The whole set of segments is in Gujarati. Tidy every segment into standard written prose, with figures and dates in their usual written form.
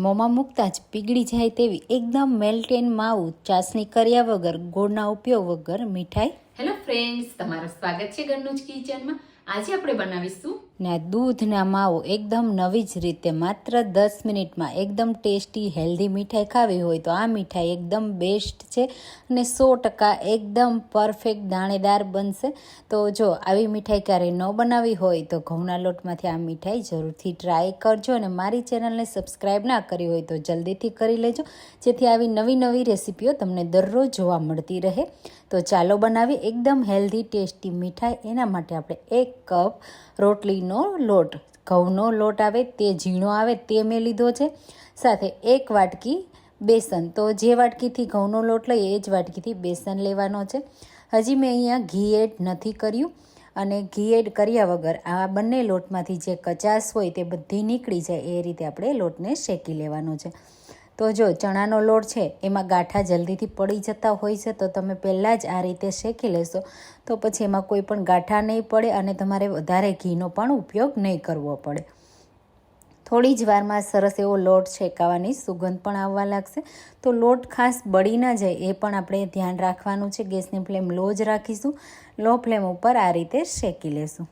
મોંમાં મૂકતાં જ પીગળી જાય તેવી એકદમ મેલ્ટેન માવું ચાસણી કર્યા વગર ગોળના ઉપયોગ વગર મીઠાઈ. હેલો ફ્રેન્ડ્સ, તમારું સ્વાગત છે ઘરનું જ કિચનમાં. આજે આપણે બનાવીશું ને દૂધના માવો એકદમ નવી જ રીતે માત્ર 10 મિનિટમાં એકદમ ટેસ્ટી હેલ્ધી મીઠાઈ ખાવી હોય તો આ મીઠાઈ એકદમ બેસ્ટ છે અને 100% એકદમ પરફેક્ટ દાણેદાર બનશે. તો જો આવી મીઠાઈ ક્યારેય ન બનાવી હોય તો ઘઉંના લોટમાંથી આ મીઠાઈ જરૂરથી ટ્રાય કરજો અને મારી ચેનલને સબસ્ક્રાઈબ ના કરી હોય તો જલ્દીથી કરી લેજો, જેથી આવી નવી નવી રેસીપીઓ તમને દરરોજ જોવા મળતી રહે. તો ચાલો બનાવી એકદમ હેલ્ધી ટેસ્ટી મીઠાઈ. એના માટે આપણે 1 કપ રોટલીનો લોટ, ઘઉંનો લોટ આવે તે ઝીણો આવે તે મેં લીધો છે, સાથે 1 વાટકી બેસન. તો જે વાટકીથી ઘઉંનો લોટ લઈએ એ જ વાટકીથી બેસન લેવાનો છે. હજી મેં અહીંયા ઘી એડ નથી કર્યું અને ઘી એડ કર્યા વગર આ બંને લોટમાંથી જે કચાશ હોય તે બધી નીકળી જાય એ રીતે આપણે લોટને શેકી લેવાનો છે. તો જો ચણાનો લોટ છે એમાં ગાંઠા જલ્દીથી પડી જતા હોય છે, તો તમે પહેલાં જ આ રીતે શેકી લેશો તો પછી એમાં કોઈ પણ ગાંઠા નહીં પડે અને તમારે વધારે ઘીનો પણ ઉપયોગ નહીં કરવો પડે. થોડી જ વારમાં સરસ એવો લોટ શેકાવાની સુગંધ પણ આવવા લાગશે. તો લોટ ખાસ બળી ના જાય એ પણ આપણે ધ્યાન રાખવાનું છે. ગેસની ફ્લેમ લો જ રાખીશું. લો ફ્લેમ ઉપર આ રીતે શેકી લેશું.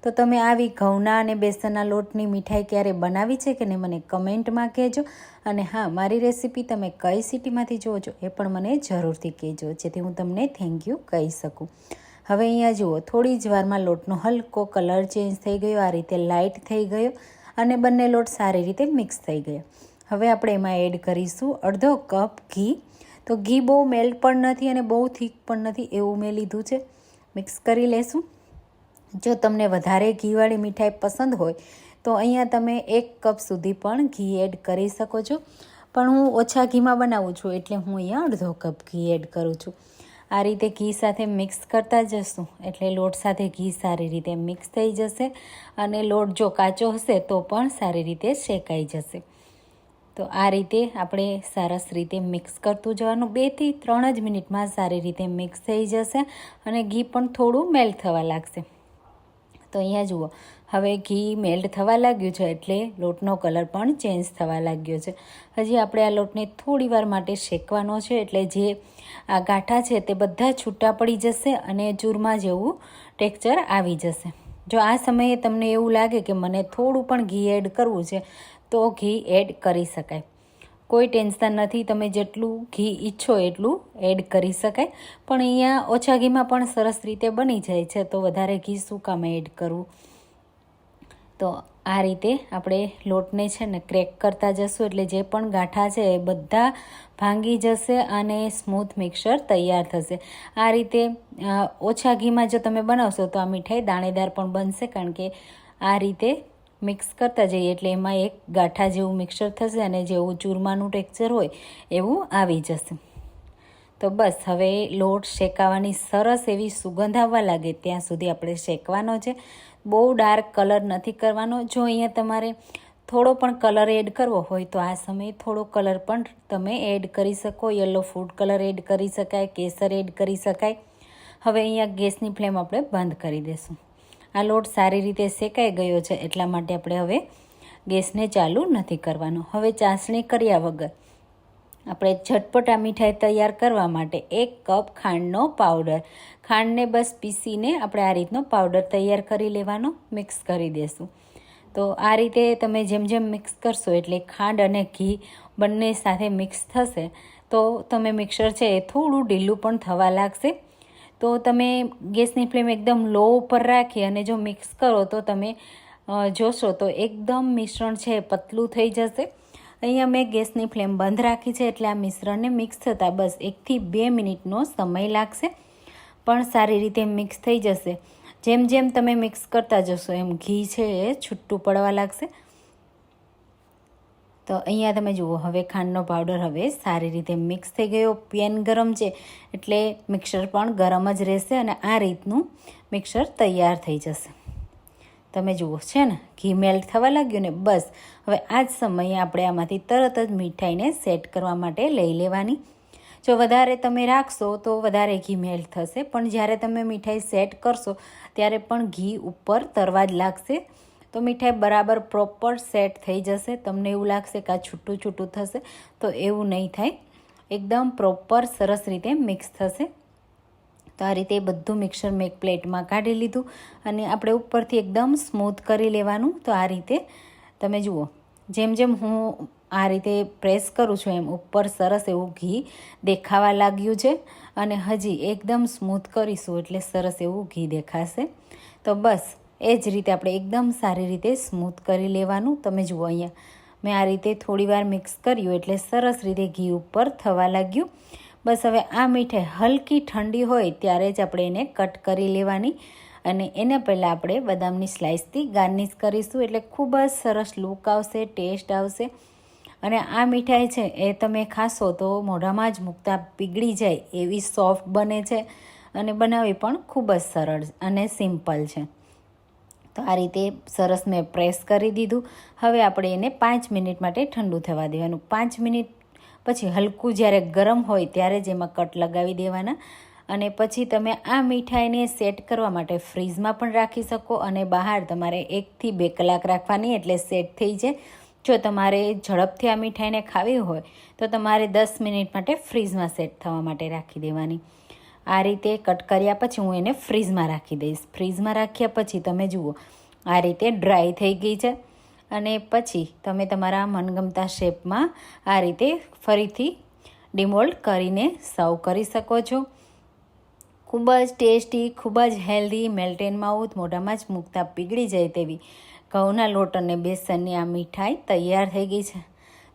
તો તમે આવી ઘઉંના અને બેસનના લોટની મીઠાઈ ક્યારે બનાવી છે કે નહીં મને કમેન્ટમાં કહેજો. અને હા, મારી રેસીપી તમે કઈ સિટીમાંથી જુઓ છો એ પણ મને જરૂરથી કહેજો, જેથી હું તમને થેન્ક યુ કહી શકું. હવે અહીંયા જુઓ, થોડી જ વારમાં લોટનો હલકો કલર ચેન્જ થઈ ગયો, આ રીતે લાઇટ થઈ ગયો અને બંને લોટ સારી રીતે મિક્સ થઈ ગયા. હવે આપણે એમાં એડ કરીશું 1/2 કપ ઘી. તો ઘી બહુ મેલ્ટ પણ નથી અને બહુ થીક પણ નથી એવું મેં લીધું છે. મિક્સ કરી લેશું. જો તમને વધારે ઘીવાળી મીઠાઈ પસંદ હોય તો અહીંયા તમે 1 કપ સુધી પણ ઘી એડ કરી શકો છો, પણ હું ઓછા ઘીમાં બનાવું છું એટલે હું અહીંયા 1/2 કપ ઘી એડ કરું છું. આ રીતે ઘી સાથે મિક્સ કરતા જશું એટલે લોટ સાથે ઘી સારી રીતે મિક્સ થઈ જશે અને લોટ જો કાચો હશે તો પણ સારી રીતે શેકાઈ જશે. તો આ રીતે આપણે સરસ રીતે મિક્સ કરતું જવાનું. 2 થી 3 જ મિનિટમાં સારી રીતે મિક્સ થઈ જશે અને ઘી પણ થોડું મેલ્ટ થવા લાગશે. તો અહીંયા જુઓ, હવે ઘી મેલ્ટ થવા લાગ્યું છે એટલે લોટનો કલર પણ ચેન્જ થવા લાગ્યો છે. હજી આપણે આ લોટને થોડી વાર માટે શેકવાનો છે એટલે જે આ ગાંઠા છે તે બધા છૂટા પડી જશે અને ચૂરમા જેવું ટેક્સચર આવી જશે. જો આ સમયે તમને એવું લાગે કે મને થોડું પણ ઘી એડ કરવું છે તો ઘી એડ કરી શકાય, કોઈ ટેન્શન નથી. તમે જેટલું ઘી ઈચ્છો એટલું એડ કરી શકાય, પણ અહીંયા ઓછા ઘીમાં પણ સરસ રીતે બની જાય છે તો વધારે ઘી શું કામ એડ કરવું. તો આ રીતે આપણે લોટને છે ને ક્રેક કરતા જશું એટલે જે પણ ગાંઠા છે એ બધા ભાંગી જશે અને સ્મૂથ મિક્સર તૈયાર થશે. આ રીતે ઓછા ઘીમાં જો તમે બનાવશો તો આ મીઠાઈ દાણેદાર પણ બનશે, કારણ કે આ રીતે મિક્સ કરતા જઈએ એટલે એમાં એક ગાંઠા જેવું મિક્સર થશે અને જેવું ચૂરમાનું ટેક્સચર હોય એવું આવી જશે. તો બસ હવે લોટ શેકાવાની સરસ એવી સુગંધ આવવા લાગે ત્યાં સુધી આપણે શેકવાનો છે. બહુ ડાર્ક કલર નથી કરવાનો. જો અહીંયા તમારે થોડો પણ કલર એડ કરવો હોય તો આ સમયે થોડો કલર પણ તમે એડ કરી શકો. યલો ફૂડ કલર એડ કરી શકાય, કેસર એડ કરી શકાય. હવે અહીંયા ગેસની ફ્લેમ આપણે બંધ કરી દઈશું. આ લોટ સારી રીતે શેકાઈ ગયો છે એટલા માટે આપણે હવે ગેસને ચાલુ નથી કરવાનો. હવે ચાસણી કર્યા વગર આપણે ઝટપટ આ મીઠાઈ તૈયાર કરવા માટે 1 કપ ખાંડનો પાવડર, ખાંડને બસ પીસીને આપણે આ રીતનો પાવડર તૈયાર કરી લેવાનો, મિક્સ કરી દેશું. તો આ રીતે તમે જેમ જેમ મિક્સ કરશો એટલે ખાંડ અને ઘી બંને સાથે મિક્સ થશે તો તમે મિક્સર છે એ થોડું ઢીલું પણ થવા લાગશે. તો તમે ગેસની ફ્લેમ એકદમ લો ઉપર રાખી અને જો મિક્સ કરો તો તમે જોશો તો એકદમ મિશ્રણ છે પતલું થઈ જશે. અહીંયા મેં ગેસની ફ્લેમ બંધ રાખી છે એટલે આ મિશ્રણને મિક્સ થતાં બસ 1 થી 2 મિનિટનો સમય લાગશે, પણ સારી રીતે મિક્સ થઈ જશે. જેમ જેમ તમે મિક્સ કરતા જશો એમ ઘી છે એ છૂટું પડવા લાગશે. તો અહીંયા તમે જુઓ, હવે ખાંડનો પાવડર હવે સારી રીતે મિક્સ થઈ ગયો. પેન ગરમ છે એટલે મિક્સર પણ ગરમ જ રહેશે અને આ રીતનું મિક્સર તૈયાર થઈ જશે. તમે જુઓ છે ને ઘી મેલ્ટ થવા લાગ્યું ને, બસ હવે આ જ સમયે આપણે આમાંથી તરત જ મીઠાઈને સેટ કરવા માટે લઈ લેવાની. જો વધારે તમે રાખશો તો વધારે ઘી મેલ્ટ થશે, પણ જ્યારે તમે મીઠાઈ સેટ કરશો ત્યારે પણ ઘી ઉપર તરવા જ લાગશે. તો મીઠાઈ બરાબર પ્રોપર સેટ થઈ જશે. તમને એવું લાગશે કે આ છૂટું છૂટું થશે, તો એવું નહીં થાય. એકદમ પ્રોપર સરસ રીતે મિક્સ થશે. તો આ રીતે બધું મિક્સર મેં એક પ્લેટમાં કાઢી લીધું અને આપણે ઉપરથી એકદમ સ્મૂથ કરી લેવાનું. તો આ રીતે તમે જુઓ, જેમ જેમ હું આ રીતે પ્રેસ કરું છું એમ ઉપર સરસ એવું ઘી દેખાવા લાગ્યું છે અને હજી એકદમ સ્મૂથ કરીશું એટલે સરસ એવું ઘી દેખાશે. તો બસ એ જ રીતે આપણે એકદમ સારી રીતે સ્મૂથ કરી લેવાનું. તમે જુઓ અહીંયા મેં આ રીતે થોડીવાર મિક્સ કર્યું એટલે સરસ રીતે ઘી ઉપર થવા લાગ્યું. બસ હવે આ મીઠાઈ હલકી ઠંડી હોય ત્યારે જ આપણે એને કટ કરી લેવાની અને એને પહેલાં આપણે બદામની સ્લાઇસથી ગાર્નિશ કરીશું એટલે ખૂબ જ સરસ લુક આવશે, ટેસ્ટ આવશે. અને આ મીઠાઈ છે એ તમે ખાશો તો મોઢામાં જ મૂકતા પીગળી જાય એવી સોફ્ટ બને છે અને બનાવવી પણ ખૂબ જ સરળ અને સિમ્પલ છે. તો આ રીતે સરસ મેં પ્રેસ કરી દીધું. હવે આપણે એને 5 મિનિટ માટે ઠંડુ થવા દેવાનું. 5 મિનિટ પછી હલકું જ્યારે ગરમ હોય ત્યારે જ એમાં કટ લગાવી દેવાના અને પછી તમે આ મીઠાઈને સેટ કરવા માટે ફ્રીઝમાં પણ રાખી શકો અને બહાર તમારે 1 થી 2 કલાક રાખવાની એટલે સેટ થઈ જાય. જો તમારે ઝડપથી આ મીઠાઈને ખાવી હોય તો તમારે 10 મિનિટ માટે ફ્રીઝમાં સેટ થવા માટે રાખી દેવાની. આ રીતે કટ કર્યા પછી હું એને ફ્રીઝમાં રાખી દઈશ. ફ્રીઝમાં રાખ્યા પછી તમે જુઓ આ રીતે ડ્રાય થઈ ગઈ છે અને પછી તમે તમારા મનગમતા શેપમાં આ રીતે ફરીથી ડિમોલ્ડ કરીને સર્વ કરી શકો છો. ખૂબ જ ટેસ્ટી, ખૂબ જ હેલ્ધી, મેલ્ટ એન્ડ માઉથ, મોઢામાં જ મૂકતા પીગળી જાય તેવી ઘઉંના લોટ અને બેસનની આ મીઠાઈ તૈયાર થઈ ગઈ છે.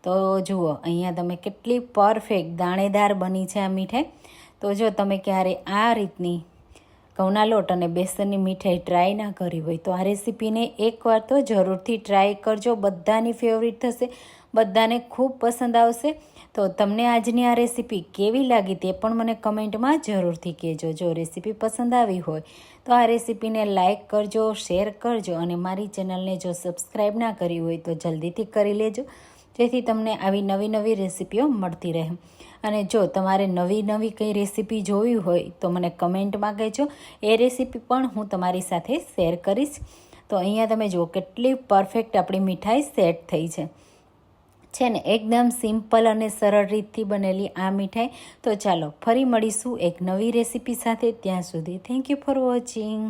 તો જુઓ અહીંયા તમે કેટલી પરફેક્ટ દાણેદાર બની છે આ મીઠાઈ. તો જો તમે ક્યારે આ રીતની ઘઉંના લોટ અને બેસનની મીઠાઈ ટ્રાય ના કરી હોય તો આ રેસીપીને એકવાર તો જરૂરથી ટ્રાય કરજો. બધાની ફેવરિટ થશે, બધાને ખૂબ પસંદ આવશે. તો તમને આજની આ રેસીપી કેવી લાગી તે પણ મને કમેન્ટમાં જરૂરથી કહેજો. જો રેસીપી પસંદ આવી હોય તો આ રેસીપીને લાઇક કરજો, શેર કરજો અને મારી ચેનલને જો સબસ્ક્રાઈબ ના કરી હોય તો જલ્દીથી કરી લેજો જેથી તમને આવી નવી નવી રેસીપીઓ મળતી રહે. અને જો તમારે નવી નવી કંઈ રેસીપી જોવી હોય તો મને કમેન્ટમાં કહેજો, એ રેસીપી પણ હું તમારી સાથે શેર કરીશ. તો અહીંયા તમે જુઓ કેટલી પરફેક્ટ આપણી મીઠાઈ સેટ થઈ છે ને એકદમ સિમ્પલ અને સરળ રીતથી બનેલી આ મીઠાઈ. તો ચાલો ફરી મળીશું એક નવી રેસીપી સાથે. ત્યાં સુધી થેન્ક યુ ફોર વોચિંગ.